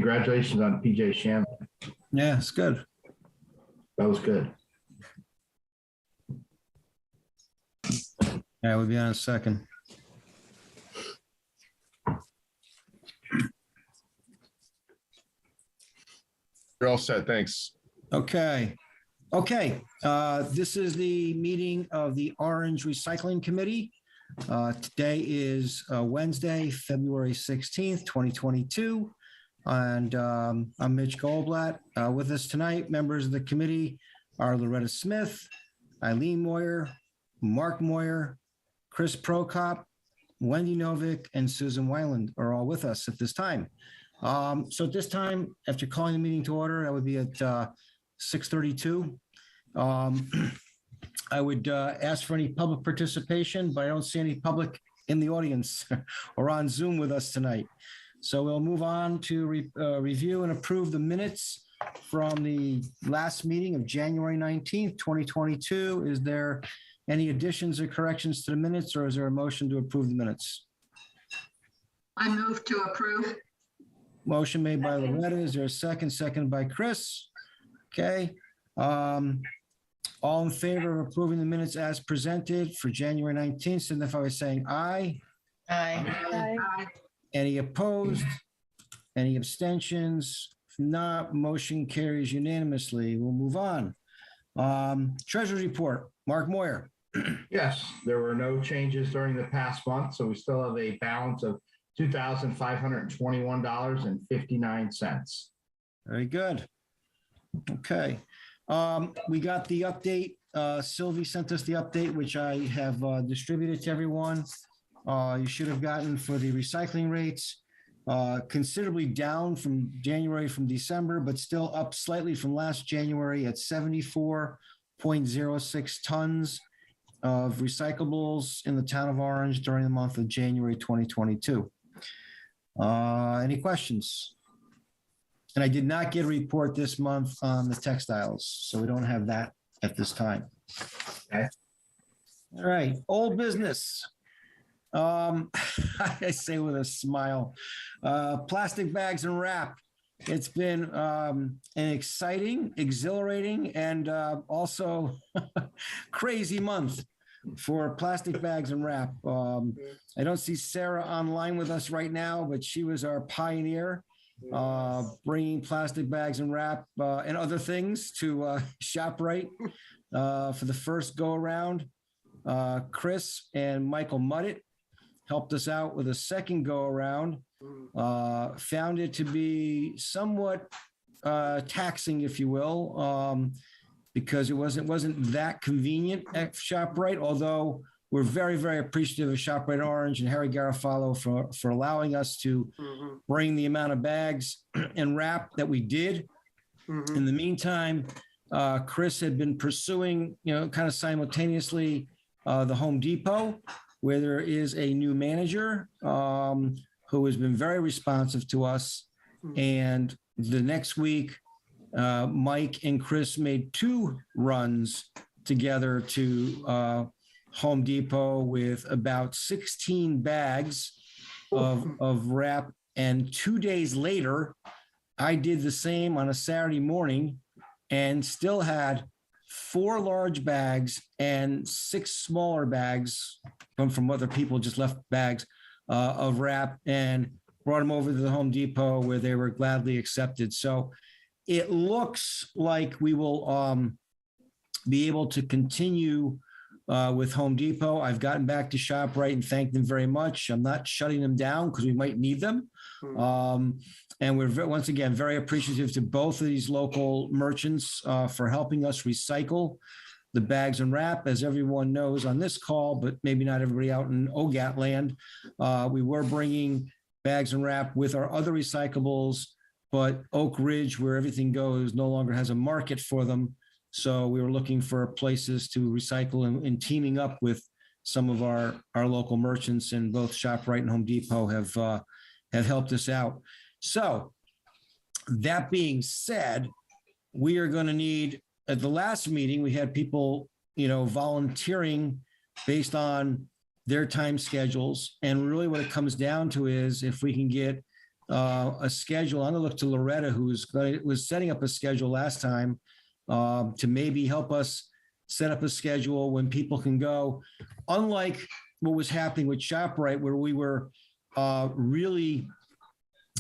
congratulations on PJ Shanley. Yeah, it's good. That was good. Yeah, we'll be on a second. You're all set. Thanks. Okay. This is the meeting of the Orange Recycling Committee. Today is Wednesday, February 16th, 2022. And I'm Mitch Goldblatt. With us tonight, members of the committee are Loretta Smith, Eileen Moyer, Mark Moyer, Chris Prokop, Wendy Novick, and Susan Weiland are all with us at this time. So at this time, after calling the meeting to order, that would be at 6:32. I would ask for any public participation, but I don't see any public in the audience or on Zoom with us tonight. So we'll move on to review and approve the minutes from the last meeting of January 19th, 2022. Is there any additions or corrections to the minutes, or is there a motion to approve the minutes? I move to approve. Motion made by Loretta. Is there a second? Second by Chris. Okay. All in favor of approving the minutes as presented for January 19th, signify by saying aye. Aye. Any opposed? Any abstentions? If not, motion carries unanimously. We'll move on. Treasurer's report, Mark Moyer. Yes, there were no changes during the past month, so we still have a balance of $2,521.59. Very good. Okay. We got the update. Sylvie sent us the update, which I have distributed to everyone. You should have gotten for the recycling rates, considerably down from December, but still up slightly from last January at 74.06 tons of recyclables in the town of Orange during the month of January 2022. Any questions? And I did not get a report this month on the textiles, so we don't have that at this time. Okay. All right, old business. I say with a smile, plastic bags and wrap. It's been an exciting, exhilarating, and also crazy month for plastic bags and wrap. I don't see Sarah online with us right now, but she was our pioneer, bringing plastic bags and wrap and other things to ShopRite for the first go around. Chris and Michael Muddett helped us out with a second go around. Found it to be somewhat taxing, if you will, because it wasn't that convenient at ShopRite, although we're very, very appreciative of ShopRite Orange and Harry Garofalo for allowing us to bring the amount of bags and wrap that we did. In the meantime, Chris had been pursuing, kind of simultaneously, the Home Depot, where there is a new manager who has been very responsive to us. And the next week, Mike and Chris made 2 runs together to Home Depot with about 16 bags of wrap. And 2 days later, I did the same on a Saturday morning and still had 4 large bags and 6 smaller bags from other people, just left bags of wrap, and brought them over to the Home Depot where they were gladly accepted. So it looks like we will be able to continue with Home Depot. I've gotten back to ShopRite and thanked them very much. I'm not shutting them down because we might need them. And we're once again very appreciative to both of these local merchants for helping us recycle the bags and wrap. As everyone knows on this call, but maybe not everybody out in OGAT land, we were bringing bags and wrap with our other recyclables, but Oak Ridge, where everything goes, no longer has a market for them. So we were looking for places to recycle and teaming up with some of our local merchants, and both ShopRite and Home Depot have helped us out. So that being said, we are going to need, at the last meeting, we had people, volunteering based on their time schedules. And really what it comes down to is if we can get a schedule. I'm gonna look to Loretta, was setting up a schedule last time, to maybe help us set up a schedule when people can go. Unlike what was happening with ShopRite, where we were really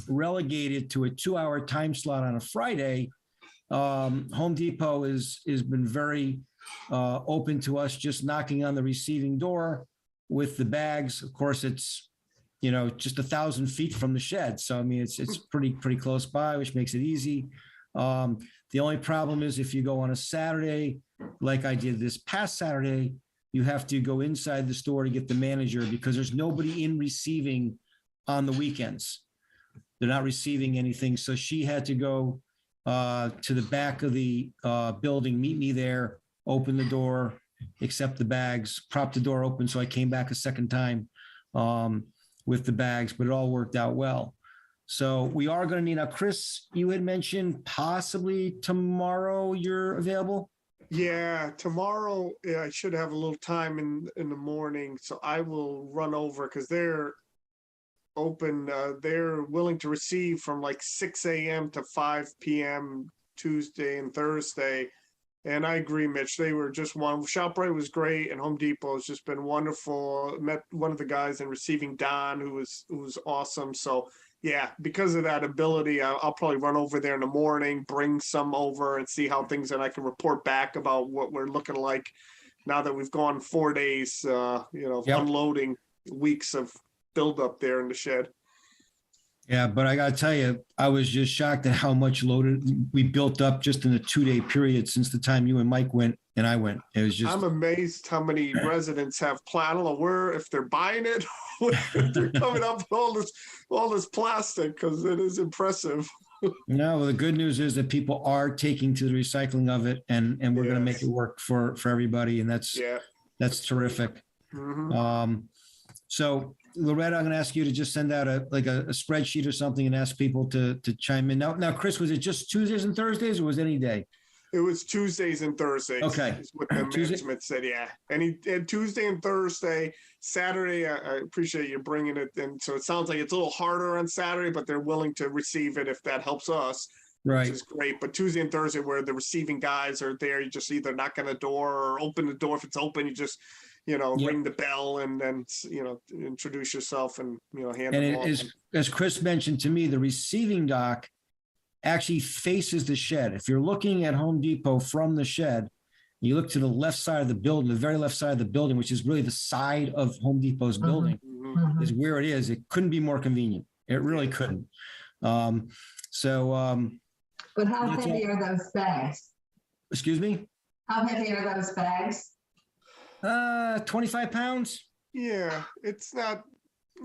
relegated to a 2-hour time slot on a Friday, Home Depot has been very open to us just knocking on the receiving door with the bags. Of course, it's, just 1,000 feet from the shed. So, I mean, it's pretty close by, which makes it easy. The only problem is if you go on a Saturday, like I did this past Saturday, you have to go inside the store to get the manager because there's nobody in receiving on the weekends. They're not receiving anything. So she had to go to the back of the building, meet me there, open the door, accept the bags, prop the door open. So I came back a second time with the bags, but it all worked out well. So we are going to need, now, Chris, you had mentioned possibly tomorrow you're available. Yeah, tomorrow I should have a little time in the morning, so I will run over because they're open. They're willing to receive from like 6 a.m. to 5 p.m. Tuesday and Thursday. And I agree, Mitch. They were just one. ShopRite was great, and Home Depot has just been wonderful. Met one of the guys in receiving, Don, who was awesome. So yeah, because of that ability, I'll probably run over there in the morning, bring some over, and see how things, and I can report back about what we're looking like now that we've gone 4 days. Yep. Unloading weeks of buildup there in the shed. Yeah, but I got to tell you, I was just shocked at how much loaded we built up just in a 2-day period since the time you and Mike went and I went. It was just. I'm amazed how many residents have I don't know where, if they're buying it, if they're coming up with all this plastic, because it is impressive. No, well, the good news is that people are taking to the recycling of it, and we're going to make it work for everybody, and that's terrific. Mhm. So Loretta, I'm going to ask you to just send out a spreadsheet or something and ask people to chime in. Now, Chris, was it just Tuesdays and Thursdays, or was it any day? It was Tuesdays and Thursdays. Okay. Is what the management said. Yeah. And Tuesday and Thursday, Saturday, I appreciate you bringing it in. So it sounds like it's a little harder on Saturday, but they're willing to receive it if that helps us. Right. Which is great. But Tuesday and Thursday, where the receiving guys are there, you just either knock on the door or open the door. If it's open, you just, ring the bell and then, introduce yourself and, hand And them it off. is, as Chris mentioned to me, the receiving dock actually faces the shed. If you're looking at Home Depot from the shed, you look to the left side of the building, the very left side of the building, which is really the side of Home Depot's building, Mhm. is where it is. It couldn't be more convenient. It really couldn't. But how That's heavy are those bags? Excuse me? How heavy are those bags? 25 pounds. Yeah, it's not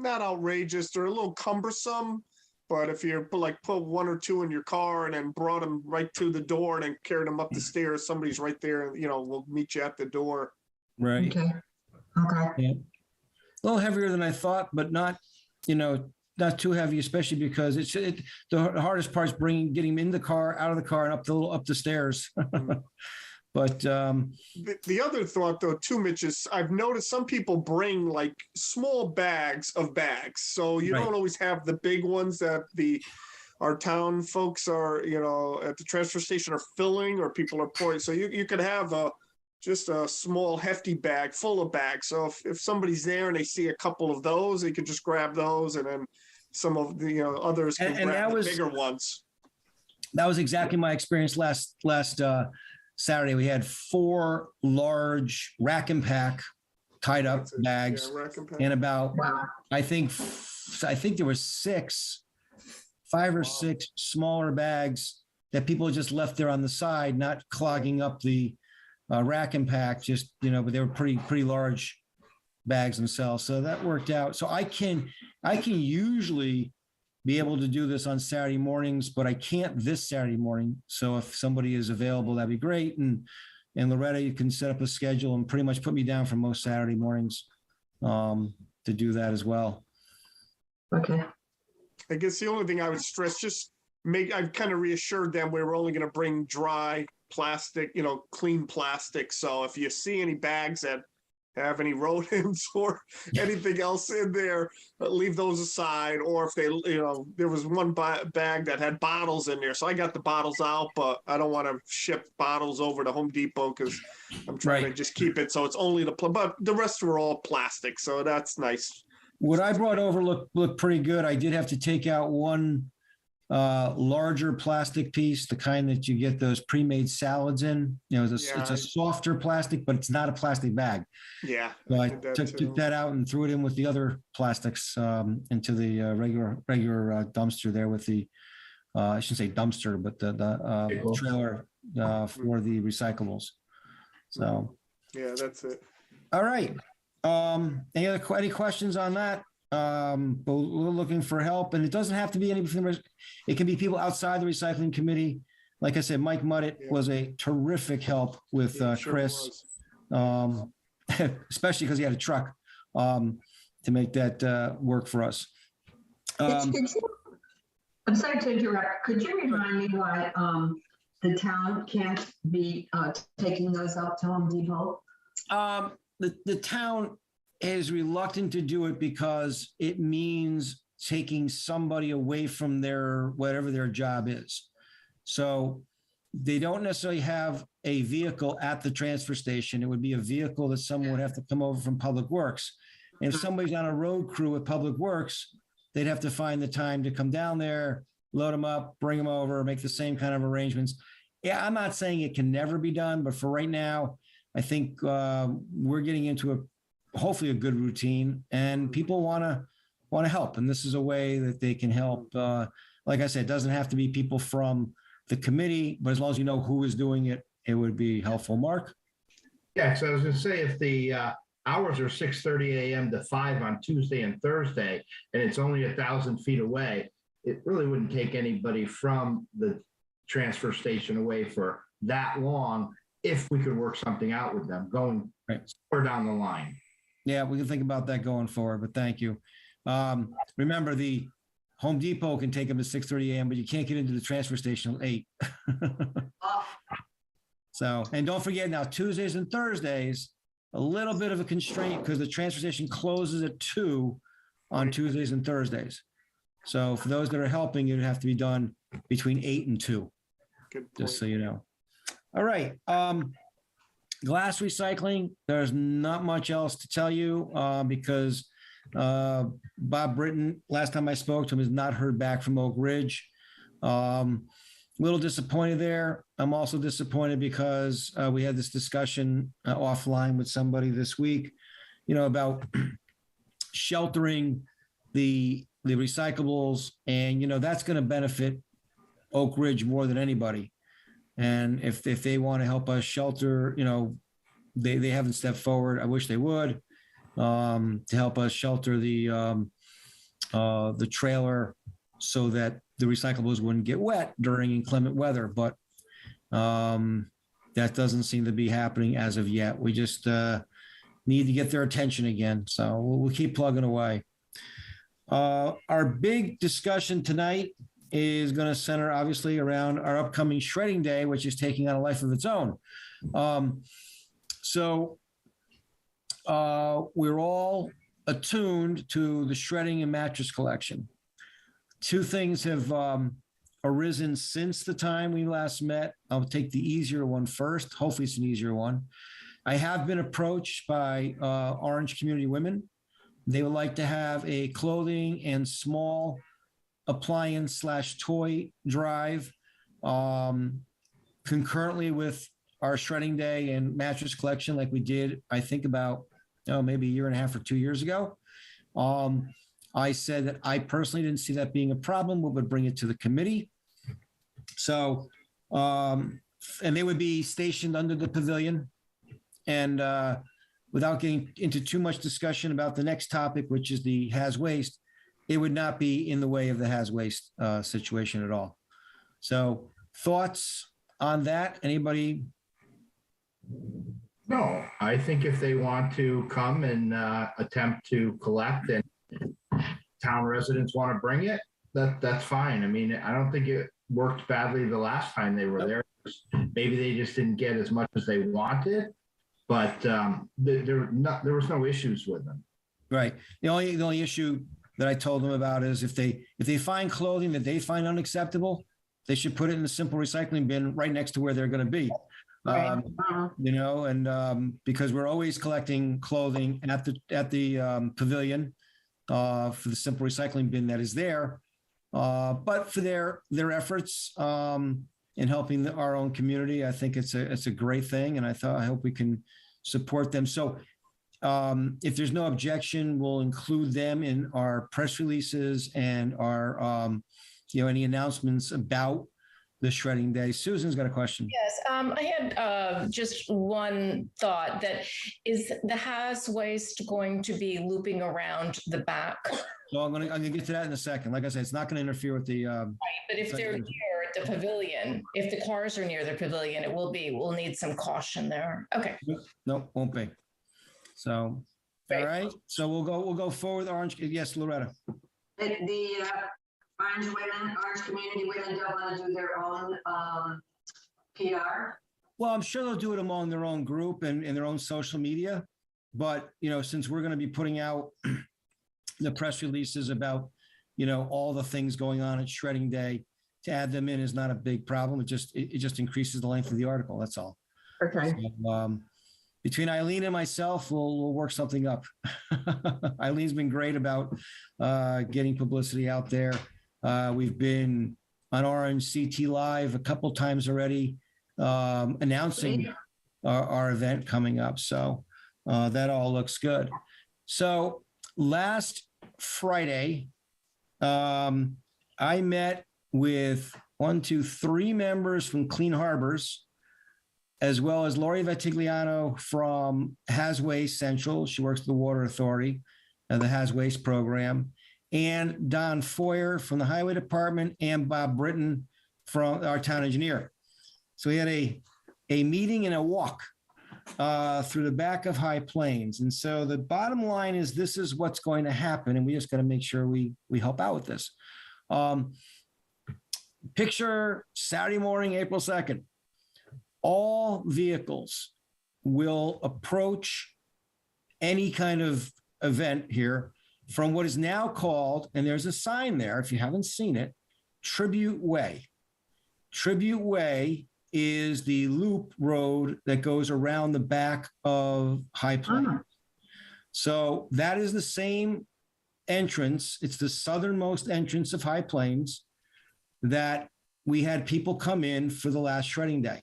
outrageous. They're a little cumbersome, but if you're put 1 or 2 in your car and then brought them right to the door and then carried them up the stairs, somebody's right there, will meet you at the door. Right. Okay. Yeah. A little heavier than I thought, but not not too heavy, especially because the hardest part is getting them in the car, out of the car, and up the stairs. But The other thought, though, too, Mitch, is I've noticed some people bring like small bags of bags. So you Right. don't always have the big ones that our town folks are, at the transfer station are filling, or people are pouring. So you could have just a small hefty bag full of bags. So if somebody's there and they see a couple of those, they could just grab those, and then some of the others can And grab that the was- bigger ones. that was exactly my experience last Saturday. We had 4 large rack and pack tied up That's it. bags, Yeah, rack and pack. and about Wow. I think there was 5 or 6 smaller bags that people just left there on the side, not clogging up the rack and pack. Just but they were pretty large bags themselves, so that worked out. So I can usually be able to do this on Saturday mornings, but I can't this Saturday morning. So if somebody is available, that'd be great. And Loretta, you can set up a schedule and pretty much put me down for most Saturday mornings to do that as well. Okay. I guess the only thing I would stress, I've kind of reassured them we were only going to bring dry plastic, clean plastic. So if you see any bags that have any rodents or anything else in there, leave those aside. Or if they, there was one bag that had bottles in there. So I got the bottles out, but I don't want to ship bottles over to Home Depot because I'm trying to Right. just keep it. So it's only but the rest were all plastic. So that's nice. What I brought over looked pretty good. I did have to take out one larger plastic piece, the kind that you get those pre-made salads in. It's Yeah. a softer plastic, but it's not a plastic bag. Yeah. So I did that took too. that out and threw it in with the other plastics into the regular dumpster there with the, I shouldn't say dumpster, but the Recyclables. trailer for the recyclables. So, Yeah, that's it. all right. Any questions on that? But we're looking for help, and it doesn't have to be anything. It can be people outside the recycling committee. Like I said, Mike Muddit Yeah. was a terrific help with Yeah, sure Chris, was. especially because he had a truck to make that work for us. Could you- I'm sorry to interrupt. Could you remind me why the town can't be taking those up to Home Depot? The town is reluctant to do it because it means taking somebody away from whatever their job is. So they don't necessarily have a vehicle at the transfer station. It would be a vehicle that someone would have to come over from Public Works. And if somebody's on a road crew at Public Works, they'd have to find the time to come down there, load them up, bring them over, make the same kind of arrangements. Yeah, I'm not saying it can never be done, but for right now, I think we're getting into hopefully a good routine, and people want to help, and this is a way that they can help. Like I said, it doesn't have to be people from the committee, but as long as you know who is doing it, it would be helpful. Mark? Yeah, so I was gonna say, if the hours are 6:30 a.m. to 5 on Tuesday and Thursday, and it's only 1,000 feet away, it really wouldn't take anybody from the transfer station away for that long if we could work something out with them going Right. further down the line. Yeah, we can think about that going forward, but thank you. Remember, the Home Depot can take them at 6:30 a.m., but you can't get into the transfer station at 8. Oh, So, and don't forget now, Tuesdays and Thursdays, a little bit of a constraint because the transfer station closes at 2 on Right. Tuesdays and Thursdays. So for those that are helping, it'd have to be done between 8 and 2, Good point. just so you know. All right. Glass recycling, there's not much else to tell you because Bob Britton, last time I spoke to him, has not heard back from Oak Ridge. Little disappointed there. I'm also disappointed because we had this discussion offline with somebody this week, about sheltering the recyclables, and that's going to benefit Oak Ridge more than anybody. And if they want to help us shelter, they haven't stepped forward. I wish they would to help us shelter the trailer so that the recyclables wouldn't get wet during inclement weather. But that doesn't seem to be happening as of yet. We just need to get their attention again. So we'll keep plugging away. Our big discussion tonight is going to center obviously around our upcoming shredding day, which is taking on a life of its own. So we're all attuned to the shredding and mattress collection. Two things have arisen since the time we last met. I'll take the easier one first. Hopefully it's an easier one. I have been approached by Orange Community Women. They would like to have a clothing and small appliance/toy drive concurrently with our shredding day and mattress collection, like we did, I think about maybe a year and a half or 2 years ago. I said that I personally didn't see that being a problem. We would bring it to the committee. So, and they would be stationed under the pavilion. And without getting into too much discussion about the next topic, which is the Haz Waste, it would not be in the way of the Haz Waste situation at all. So thoughts on that? Anybody? No, I think if they want to come and attempt to collect and town residents want to bring it, that's fine. I mean, I don't think it worked badly the last time they were there. Maybe they just didn't get as much as they wanted. but there was no issues with them. Right. The only issue that I told them about is if they find clothing that they find unacceptable, they should put it in the simple recycling bin right next to where they're going to be. Right. Because we're always collecting clothing at the pavilion for the simple recycling bin that is there. But for their efforts in helping our own community, I think it's a great thing, and I hope we can support them. So if there's no objection, we'll include them in our press releases and our any announcements about the shredding day. Susan's got a question. Yes, I had just one thought, that is the Has Waste going to be looping around the back? So I'm gonna get to that in a second. Like I said, it's not gonna interfere with the. Right, but if they're near the pavilion, if the cars are near the pavilion, we'll need some caution there. Okay. No, won't be. So, Right. all right. So we'll go forward. Orange. Yes, Loretta. The Orange Community Women don't want to do their own PR. Well, I'm sure they'll do it among their own group and in their own social media. But, since we're going to be putting out the press releases about, all the things going on at Shredding Day, to add them in is not a big problem. It just increases the length of the article. That's all. Okay. So, between Eileen and myself, we'll work something up. Eileen's been great about getting publicity out there. We've been on Orange CT Live a couple times already, announcing our event coming up. So that all looks good. So last Friday, I met with 3 members from Clean Harbors, as well as Lori Vatigliano from Has Waste Central. She works for the Water Authority and the Has Waste program, and Don Foyer from the Highway Department, and Bob Britton from our town engineer. So we had a meeting and a walk through the back of High Plains. And so the bottom line is, this is what's going to happen, and we just got to make sure we help out with this. Picture Saturday morning, April 2nd. All vehicles will approach any kind of event here from what is now called, and there's a sign there if you haven't seen it, Tribute Way. Tribute Way is the loop road that goes around the back of High Plains. So that is the same entrance. It's the southernmost entrance of High Plains that we had people come in for the last shredding day.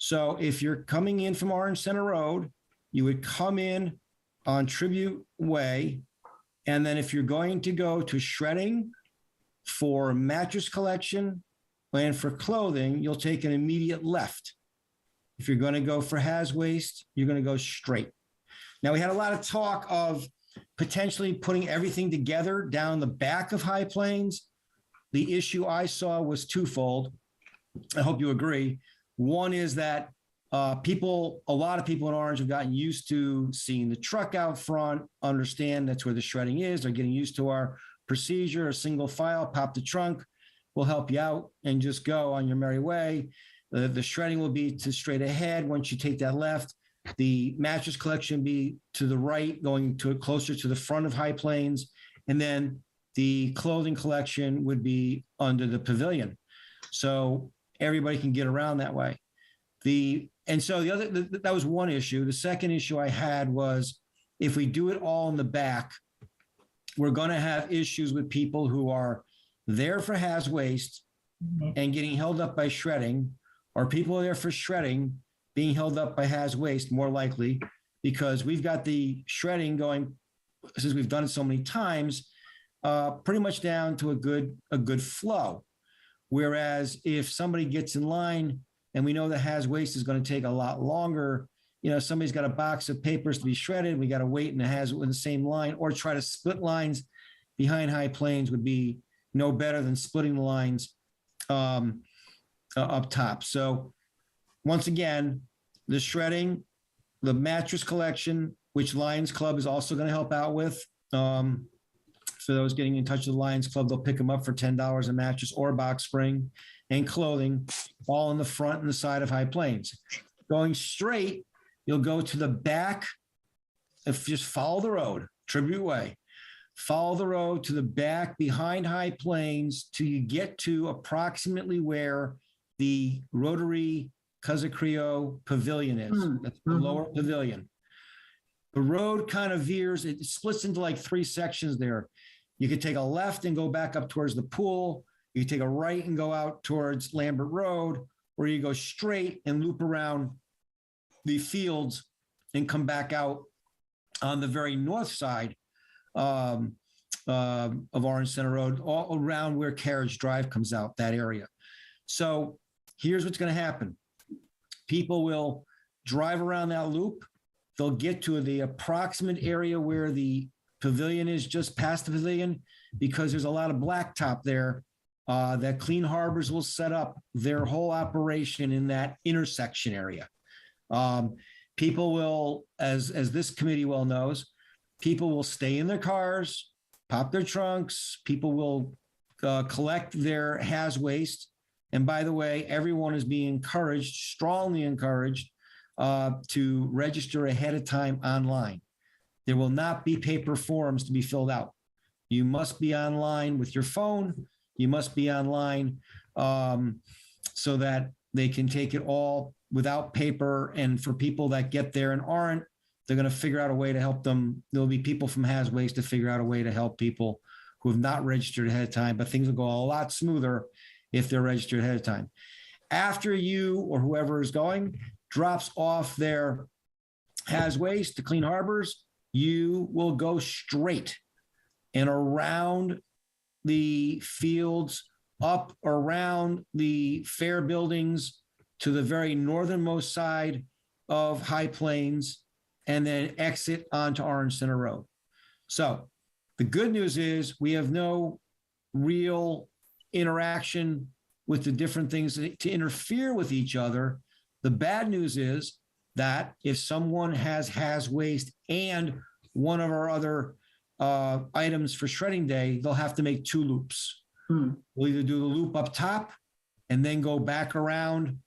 So if you're coming in from Orange Center Road, you would come in on Tribute Way. And then if you're going to go to shredding for mattress collection and for clothing, you'll take an immediate left. If you're going to go for Has Waste, you're going to go straight. Now, we had a lot of talk of potentially putting everything together down the back of High Plains. The issue I saw was twofold. I hope you agree. One is that a lot of people in Orange have gotten used to seeing the truck out front, understand that's where the shredding is. They're getting used to our procedure, a single file, pop the trunk, we'll help you out and just go on your merry way. The shredding will be to straight ahead. Once you take that left, the mattress collection will be to the right, going to closer to the front of High Plains. And then the clothing collection would be under the pavilion. So everybody can get around that way. That was one issue. The second issue I had was, if we do it all in the back, we're going to have issues with people who are there for Has Waste and getting held up by shredding, or people who are there for shredding being held up by Has Waste, more likely, because we've got the shredding going, since we've done it so many times, pretty much down to a good flow. Whereas if somebody gets in line and we know that Has Waste is going to take a lot longer, somebody's got a box of papers to be shredded, we got to wait in the same line, or try to split lines behind High Plains would be no better than splitting the lines up top. So once again, the shredding, the mattress collection, which Lions Club is also going to help out with. For those getting in touch with the Lions Club, they'll pick them up for $10 a mattress or box spring, and clothing, all in the front and the side of High Plains. Going straight you'll go to the back. If just follow the road, Tribute Way, follow the road to the back behind High Plains till you get to approximately where the Rotary Casacrio Pavilion is. That's the lower pavilion. The road kind of veers, it splits into like 3 sections there. You could take a left and go back up towards the pool. You could take a right and go out towards Lambert Road, or you go straight and loop around the fields and come back out on the very north side of Orange Center Road, all around where Carriage Drive comes out, that area. So here's what's going to happen. People will drive around that loop. They'll get to the approximate area where the pavilion is, just past the pavilion, because there's a lot of blacktop there that Clean Harbors will set up their whole operation in that intersection area. People will, as this committee well knows, people will stay in their cars, pop their trunks. People will collect their haz waste. And by the way, everyone is being encouraged, strongly encouraged, to register ahead of time online. There will not be paper forms to be filled out. You must be online with your phone. You must be online so that they can take it all without paper. And for people that get there and aren't, they're going to figure out a way to help them. There'll be people from Haz Waste to figure out a way to help people who have not registered ahead of time, but things will go a lot smoother if they're registered ahead of time. After you or whoever is going drops off their Haz Waste to Clean Harbors, you will go straight and around the fields, up around the fair buildings to the very northernmost side of High Plains, and then exit onto Orange Center Road. So the good news is we have no real interaction with the different things to interfere with each other. The bad news is that if someone has waste and one of our other items for shredding day, they'll have to make 2 loops. We'll either do the loop up top and then go back around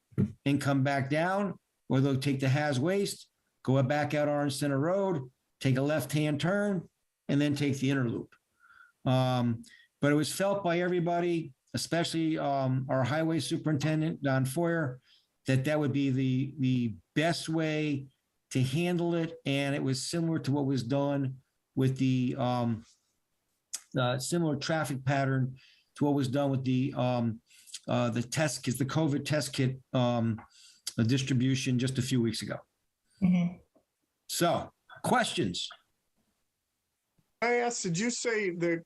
and come back down, or they'll take the has waste, go back out Orange Center Road, take a left-hand turn, and then take the inner loop. But it was felt by everybody, especially our highway superintendent, Don Foyer, that would be the best way to handle it. And it was similar to what was done with the similar traffic pattern to what was done with the test kits, the COVID test kit distribution just a few weeks ago. Mhm. So, questions? I asked, did you say that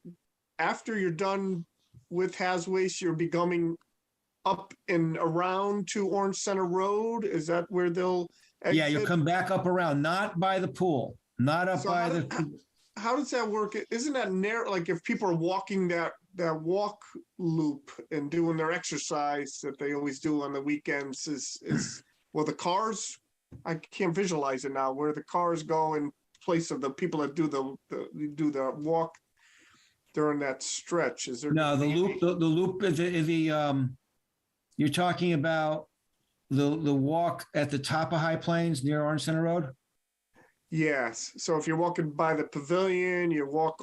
after you're done with Haz Waste, you're becoming up and around to Orange Center Road? Is that where they'll exit? Yeah, you'll come back up around, not by the pool, not up So by how does that work? Isn't that narrow? Like if people are walking that walk loop and doing their exercise that they always do on the weekends, is well, the cars, I can't visualize it now, where the cars go in place of the people that do the walk during that stretch. Is there? No, the loop is you're talking about the walk at the top of High Plains near Orange Center Road? Yes. So if you're walking by the pavilion, you walk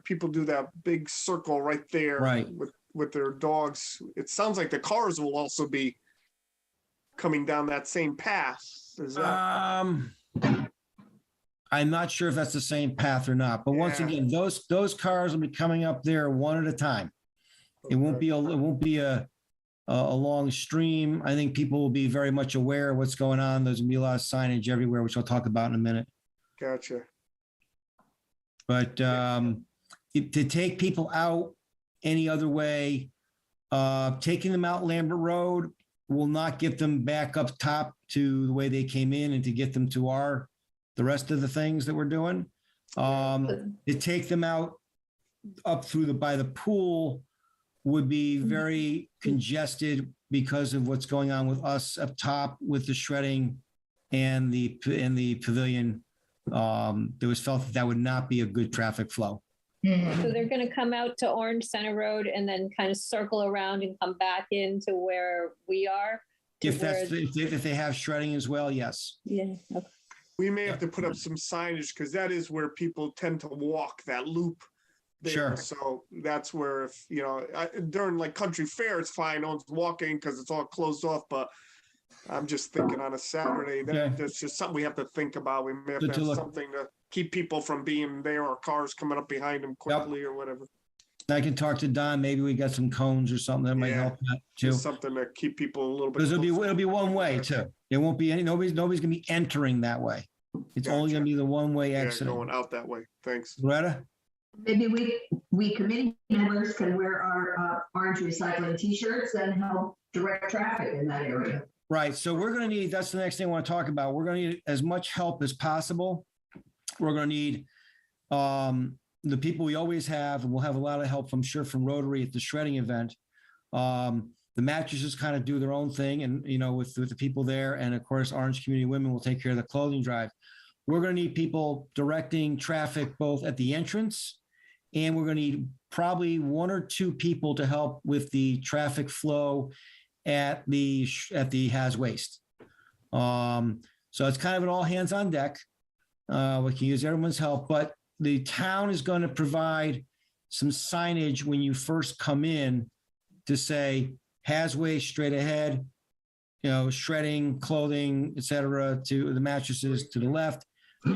people do that big circle right there, right, with their dogs. It sounds like the cars will also be coming down that same path. Is that? I'm not sure if that's the same path or not, but once again, those cars will be coming up there one at a time. It won't be a long stream. I think people will be very much aware of what's going on. There's gonna be a lot of signage everywhere, which I'll talk about in a minute. Gotcha. But to take people out any other way, taking them out Lambert Road will not get them back up top to the way they came in, and to get them to the rest of the things that we're doing. To take them out up through by the pool would be very congested because of what's going on with us up top with the shredding and the pavilion. There was felt that would not be a good traffic flow. Mhm. So they're going to come out to Orange Center Road and then kind of circle around and come back into where we are to If that's, where- if they have shredding as well, yes. Yeah, okay. We may have to put up some signage because that is where people tend to walk that loop. There. Sure. So that's where if, during like country fair, it's fine. No one's walking because it's all closed off, but I'm just thinking on a Saturday, Okay. that's just something we have to think about. We may have Good to to have look. something to keep people from being there or cars coming up behind them quickly or whatever. I can talk to Don. Maybe we got some cones or something that might Yeah. help that too. Just something to keep people a little bit. Because closer. it'll be one way too. It won't be nobody's gonna be entering that way. It's only gonna Gotcha. be the one way Yeah, exit. going out that way. Thanks. Loretta? Maybe we committee members can wear our orange recycling T-shirts and help direct traffic in that area. Right. So we're gonna need, that's the next thing I want to talk about. We're gonna need as much help as possible. We're gonna need the people we always have, and we'll have a lot of help, I'm sure, from Rotary at the shredding event. The mattresses kind of do their own thing, and with the people there, and of course, Orange Community Women will take care of the clothing drive. We're going to need people directing traffic both at the entrance, and we're going to need probably 1 or 2 people to help with the traffic flow at the Has Waste. So it's kind of an all hands on deck. We can use everyone's help, but the town is going to provide some signage when you first come in to say Has Waste straight ahead, shredding, clothing, et cetera, to the mattresses to the left.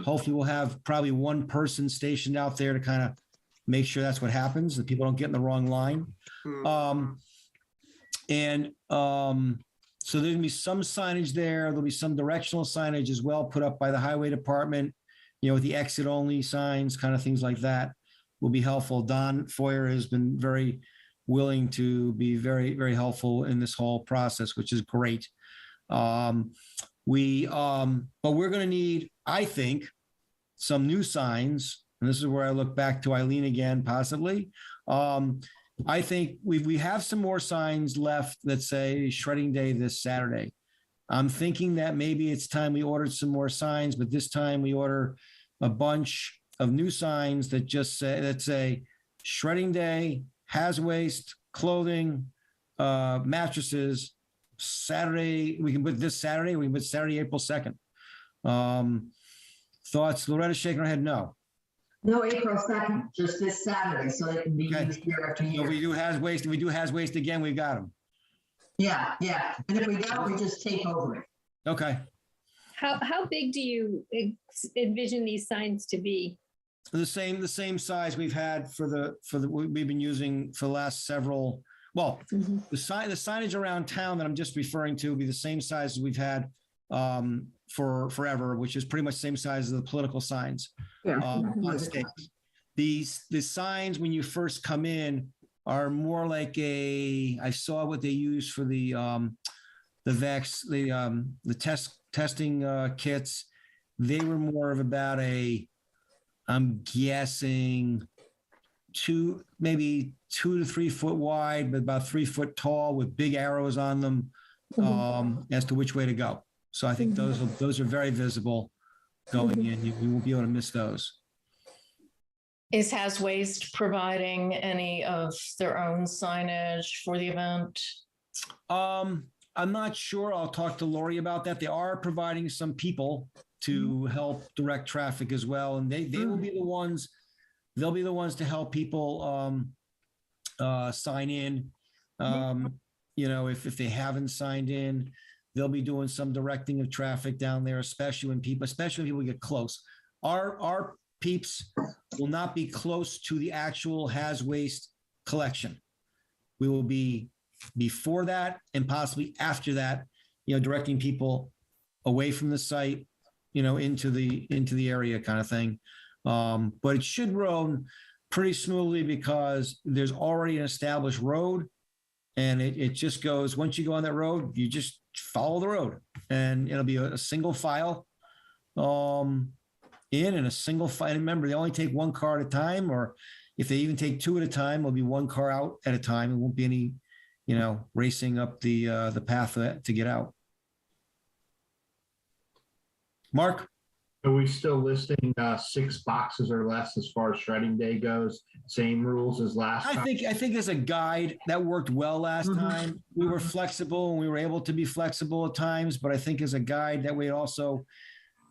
Hopefully we'll have probably 1 person stationed out there to kind of make sure that's what happens, that people don't get in the wrong line. So there's gonna be some signage there. There'll be some directional signage as well put up by the highway department, with the exit only signs, kind of things like that will be helpful. Don Foyer has been very willing to be very, very helpful in this whole process, which is great. But we're going to need, I think, some new signs. And this is where I look back to Eileen again, possibly. I think we have some more signs left that say shredding day this Saturday. I'm thinking that maybe it's time we ordered some more signs, but this time we order a bunch of new signs that just say shredding day, Has Waste, clothing, mattresses. Saturday, we can put this Saturday, we can put Saturday, April 2nd. Thoughts? Loretta shaking her head, no. No, April 2nd, just this Saturday, so they can be Okay. used year after So if we year. do Has Waste, if we do Has Waste again, we've got them. Yeah. And if we don't, we just take over it. Okay. How big do you envision these signs to be? The same size we've had we've been using for the last several, well, Mhm. the signage around town that I'm just referring to will be the same size as we've had for forever, which is pretty much the same size as the political signs on stakes. The signs when you first come in are more like I saw what they use for the testing kits. They were more of about I'm guessing maybe 2 to 3 foot wide, but about 3 foot tall with big arrows on them as to which way to go. So I think those are very visible going in. You won't be able to miss those. Is Has Waste providing any of their own signage for the event? I'm not sure. I'll talk to Lori about that. They are providing some people to help direct traffic as well. And they will be the ones, they'll be the ones to help people sign in. If they haven't signed in, they'll be doing some directing of traffic down there, especially when people get close. Our peeps will not be close to the actual Has Waste collection. We will be before that and possibly after that, directing people away from the site, into the area kind of thing. But it should run pretty smoothly because there's already an established road, and it just goes, once you go on that road, you just follow the road, and it'll be a single file in and a single file. And remember, they only take 1 car at a time, or if they even take 2 at a time, it'll be 1 car out at a time. It won't be any, racing up the path to get out. Mark? Are we still listing 6 boxes or less as far as shredding day goes? Same rules as last I time? think as a guide that worked well last Mhm. time. We were flexible and we were able to be flexible at times, but I think as a guide that way also,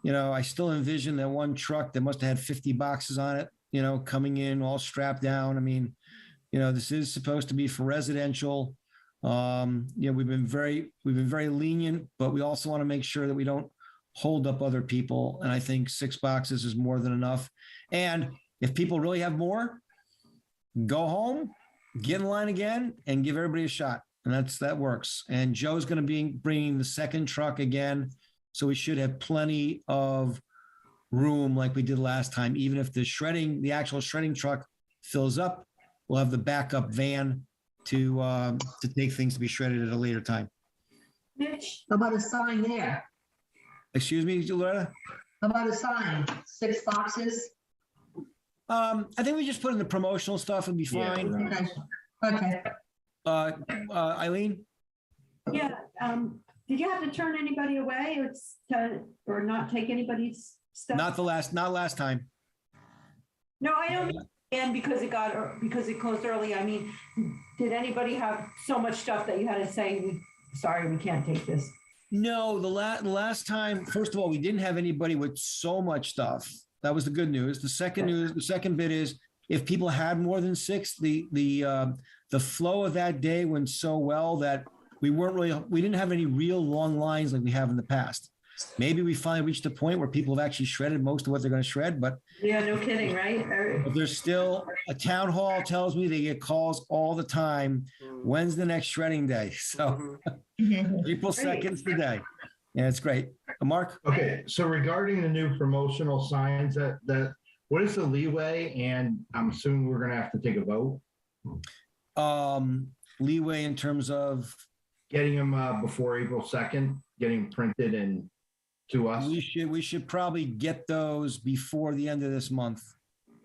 I still envision that one truck that must have had 50 boxes on it, coming in all strapped down. I mean, this is supposed to be for residential. We've been very lenient, but we also want to make sure that we don't hold up other people. And I think 6 boxes is more than enough. And if people really have more, go home, get in line again, and give everybody a shot. And that works. And Joe's going to be bringing the second truck again. So we should have plenty of room like we did last time. Even if the actual shredding truck fills up, we'll have the backup van to take things to be shredded at a later time. How about a sign there? Excuse me, Loretta? How about a sign? 6 boxes? I think we just put in the promotional stuff and be Yeah, fine. Okay, okay. Eileen? Yeah, did you have to turn anybody away or not take anybody's stuff? Not last time. No, I don't, and because it closed early, I mean, did anybody have so much stuff that you had to say, sorry, we can't take this? No, the last time, first of all, we didn't have anybody with so much stuff. That was the good news. The second bit is if people had more than 6, the flow of that day went so well that we didn't have any real long lines like we have in the past. Maybe we finally reached a point where people have actually shredded most of what they're going to shred, but Yeah, no kidding, right? there's still a town hall tells me they get calls all the time. When's the next shredding day? So April 2nd is the day. Yeah, it's great. Mark? Okay, so regarding the new promotional signs, what is the leeway? And I'm assuming we're gonna have to take a vote, Leeway in terms of getting them before April 2nd, getting printed and to us. we should probably get those before the end of this month.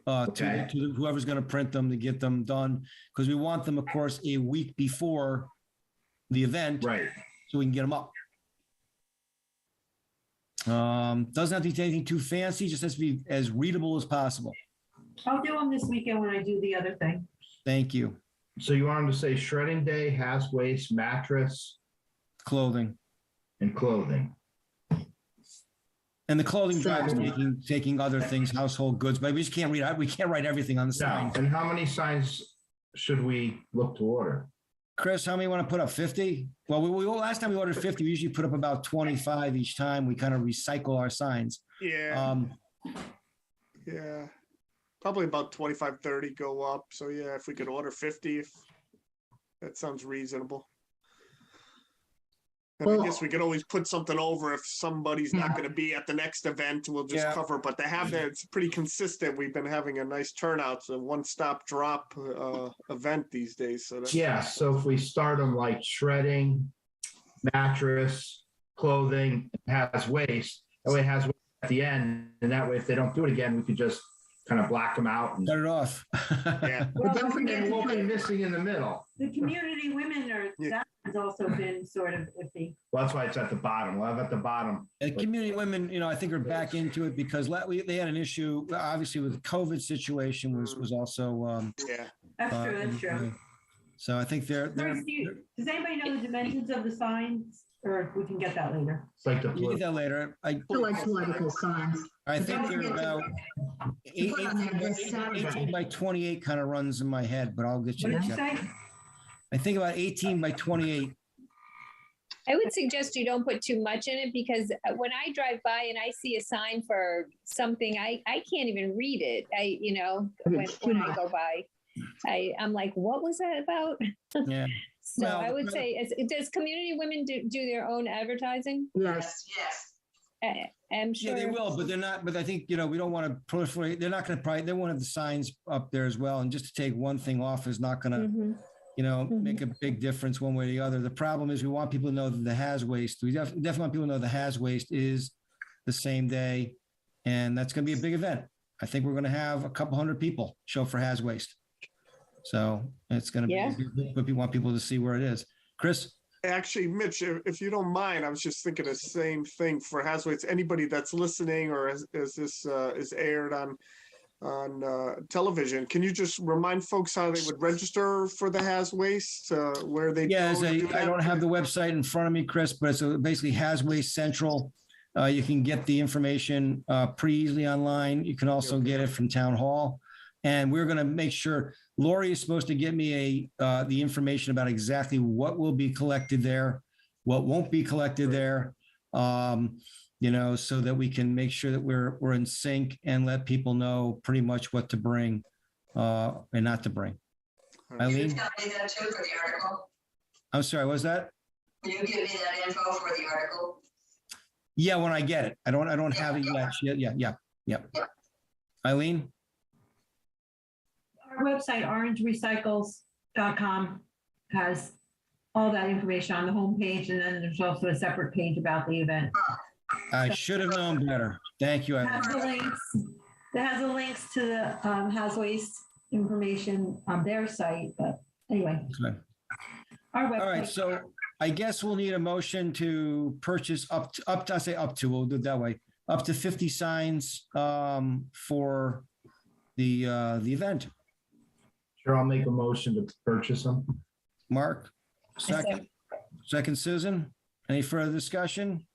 Okay. To whoever's going to print them to get them done, because we want them, of course, a week before the event, Right. so we can get them up. Doesn't have to be anything too fancy, just has to be as readable as possible. I'll do them this weekend when I do the other thing. Thank you. So you wanted to say shredding day, has waste, mattress, Clothing. and clothing. And the clothing drive is taking other things, household goods, but we just can't read. We can't write everything on the Now, sign. and how many signs should we look to order? Chris, how many want to put up? 50? Well, last time we ordered 50. We usually put up about 25 each time. We kind of recycle our signs. Yeah, yeah. Probably about 25, 30 go up. So yeah, if we could order 50, that sounds reasonable. And I guess we could always put something over if somebody's not going to be at the next event, we'll just Yeah. cover, but to have that, it's pretty consistent. We've been having a nice turnout. It's a one-stop drop event these days. So that's, Yeah, so if we start them like shredding, mattress, clothing, has waste, that way it has waste at the end. And that way, if they don't do it again, we could just kind of black them out. And Cut it off. yeah. But don't forget and to we'll be put, missing in the middle. The community women Yeah. that has also been sort of iffy. Well, that's why it's at the bottom. We'll have at the bottom. And community women, I think are back into it because they had an issue, obviously with the COVID situation was also. Yeah. That's true, that's true. So I think they're Bruce, does anybody know the dimensions of the signs? Or we can get that later? It's like the you get flip. that later. I like political signs. I think Don't they're forget to about put on there this Saturday. 18 by 28 kind of runs in my head, but I'll get you. What to did you check. say? I think about 18 by 28. I would suggest you don't put too much in it because when I drive by and I see a sign for something, I can't even read it. When I go by, I'm like, what was that about? Yeah. So Well, I would say, does community women do their own advertising? Yes, yes. I'm sure. Yeah, they will, but they're not. But I think, we don't want to proliferate. They're not going to probably, they won't have the signs up there as well. And just to take one thing off is not going to, Mhm. make a big difference one way or the other. The problem is we want people to know that the has waste. We definitely want people to know the has waste is the same day. And that's going to be a big event. I think we're going to have a couple hundred people show for has waste. So it's going to be, Yeah. but we want people to see where it is. Chris? Actually, Mitch, if you don't mind, I was just thinking the same thing for Hazways. Anybody that's listening or as this is aired on television, can you just remind folks how they would register for the Haz Waste, where they Yeah, go to do I that? don't have the website in front of me, Chris, but it's basically Has Waste Central. You can get the information pretty easily online. You can also get it from Town Hall. And we're going to make sure, Lori is supposed to get me the information about exactly what will be collected there, what won't be collected there, so that we can make sure that we're in sync and let people know pretty much what to bring and not to bring. Eileen? Tell me that too for the article. I'm sorry, what was that? Can you give me that info for the article? Yeah, when I get it. I don't have it yet. Yeah. Eileen? Our website, orangerecycles.com, has all that information on the homepage, and then there's also a separate page about the event. I should have known better. Thank you, It Eileen. has the links to the Haz Waste information on their site, but anyway, Okay. our All right, website. so I guess we'll need a motion to purchase up to, we'll do it that way, up to 50 signs for the event. Sure, I'll make a motion to purchase them. Mark, second. Second, Susan. Any further discussion?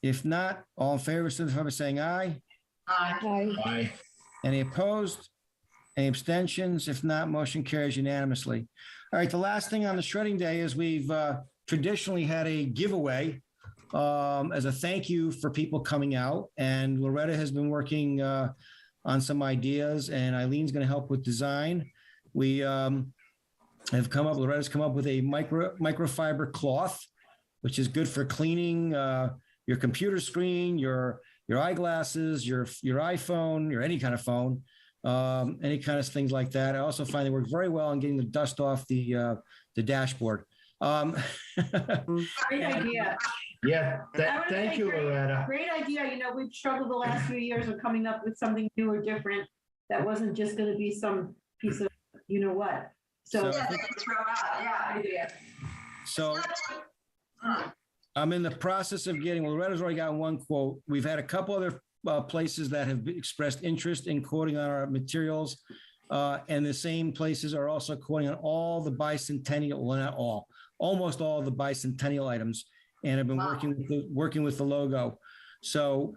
If not, all in favor, signify by saying aye. Aye. Aye. Any opposed? Any abstentions? If not, motion carries unanimously. All right, the last thing on the shredding day is we've traditionally had a giveaway as a thank you for people coming out. And Loretta has been working on some ideas, and Eileen's going to help with design. We Loretta's come up with a microfiber cloth, which is good for cleaning your computer screen, your eyeglasses, your iPhone, your any kind of phone, any kind of things like that. I also find they work very well on getting the dust off the dashboard. Great idea. Yeah, I would thank say you, Loretta. Great idea. We've struggled the last few years of coming up with something new or different that wasn't just going to be some piece of what. So, So- Yeah, they can throw out, yeah. idea. So I'm in the process of getting, Loretta's already got one quote. We've had a couple other places that have expressed interest in quoting on our materials. And the same places are also quoting on all the bicentennial, well, not all, almost all the bicentennial items, and have been working with the logo. So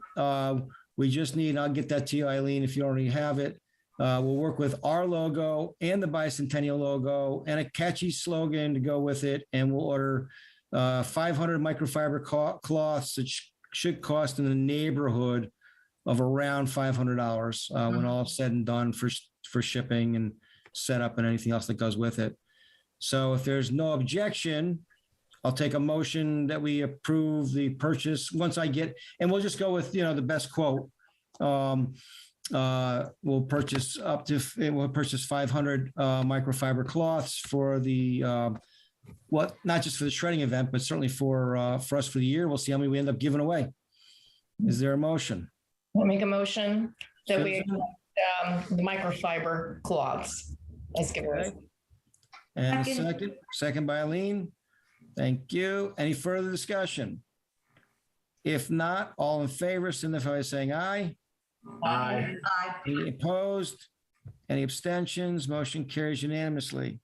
we just need, I'll get that to you, Eileen, if you already have it. We'll work with our logo and the bicentennial logo and a catchy slogan to go with it. And we'll order 500 microfiber cloths, which should cost in the neighborhood of around $500 when all is said and done for shipping and setup and anything else that goes with it. So if there's no objection, I'll take a motion that we approve the purchase once I get, and we'll just go with, the best quote. We'll purchase 500 microfiber cloths for the, not just for the shredding event, but certainly for us for the year. We'll see how many we end up giving away. Is there a motion? I'll make a motion that we Susan? accept the microfiber cloths as giveaways. And a second by Eileen. Thank you. Any further discussion? If not, all in favor, signify by saying aye. Aye. Aye. Any opposed? Any abstentions? Motion carries unanimously.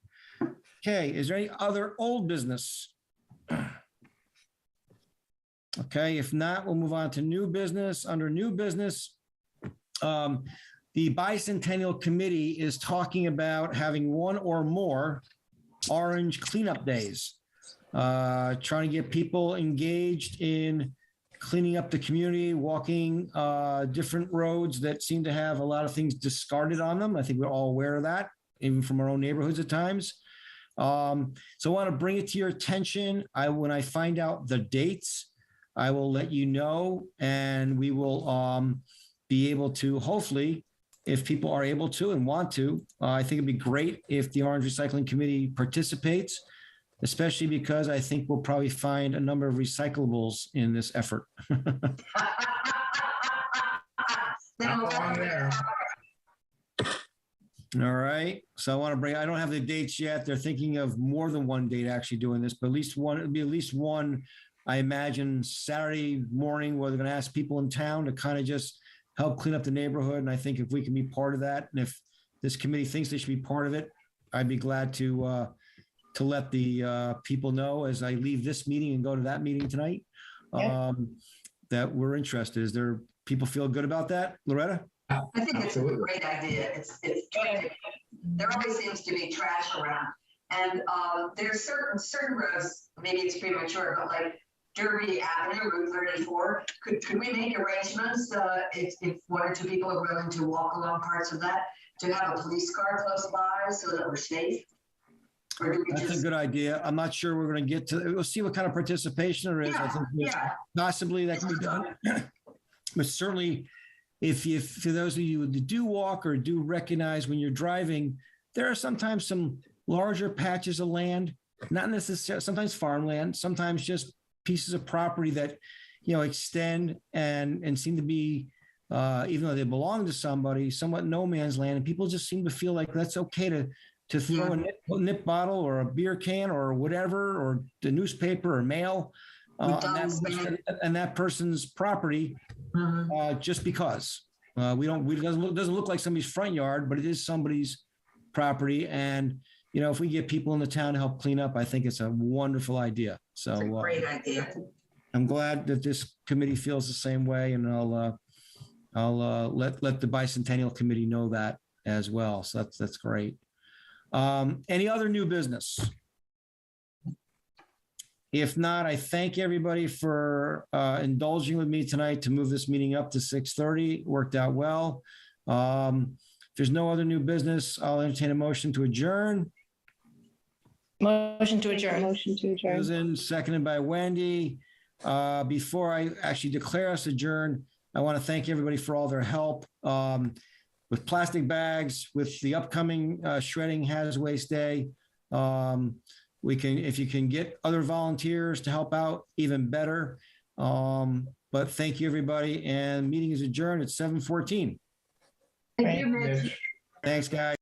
Okay, is there any other old business? Okay, if not, we'll move on to new business. Under new business, the Bicentennial Committee is talking about having one or more orange cleanup days. Trying to get people engaged in cleaning up the community, walking different roads that seem to have a lot of things discarded on them. I think we're all aware of that, even from our own neighborhoods at times. So I want to bring it to your attention. When I find out the dates, I will let you know, and we will be able to, hopefully, if people are able to and want to, I think it'd be great if the Orange Recycling Committee participates, especially because I think we'll probably find a number of recyclables in this effort. Not long there. All right. So I want to bring, I don't have the dates yet. They're thinking of more than one date actually doing this, but at least one, it'll be at least one, I imagine, Saturday morning where they're going to ask people in town to kind of just help clean up the neighborhood. And I think if we can be part of that, and if this committee thinks they should be part of it, I'd be glad to let the people know as I leave this meeting and go to that meeting tonight, that we're interested. Is there, people feel good about that? Loretta? I think it's a Absolutely. great idea. There always seems to be trash around. And there's certain roads, maybe it's premature, but like Derby Avenue, Route 34, could we make arrangements if one or two people are willing to walk along parts of that, to have a police car close by so that we're safe? Or do we That's a just, good idea. I'm not sure we're going to get to, we'll see what kind of participation there is. I think there's possibly that can be done. But certainly, if for those of you that do walk or do recognize when you're driving, there are sometimes some larger patches of land, not necessarily, sometimes farmland, sometimes just pieces of property that, extend and seem to be, even though they belong to somebody, somewhat no man's land. And people just seem to feel like that's okay to throw a nip bottle or a beer can or whatever, or the newspaper or mail on that person's property, just because. It doesn't look like somebody's front yard, but it is somebody's property. And, if we get people in the town to help clean up, I think it's a wonderful idea. So it's a great idea. I'm glad that this committee feels the same way, and I'll let the Bicentennial Committee know that as well. So that's great. Any other new business? If not, I thank everybody for indulging with me tonight to move this meeting up to 6:30. Worked out well. If there's no other new business, I'll entertain a motion to adjourn. Motion to adjourn. Motion to adjourn. Susan, seconded by Wendy. Before I actually declare us adjourned, I want to thank everybody for all their help with plastic bags, with the upcoming Shredding Hazardous Waste Day. If you can get other volunteers to help out, even better. But thank you, everybody. And meeting is adjourned at 7:14. Thank you, Mitch. Thanks, guys.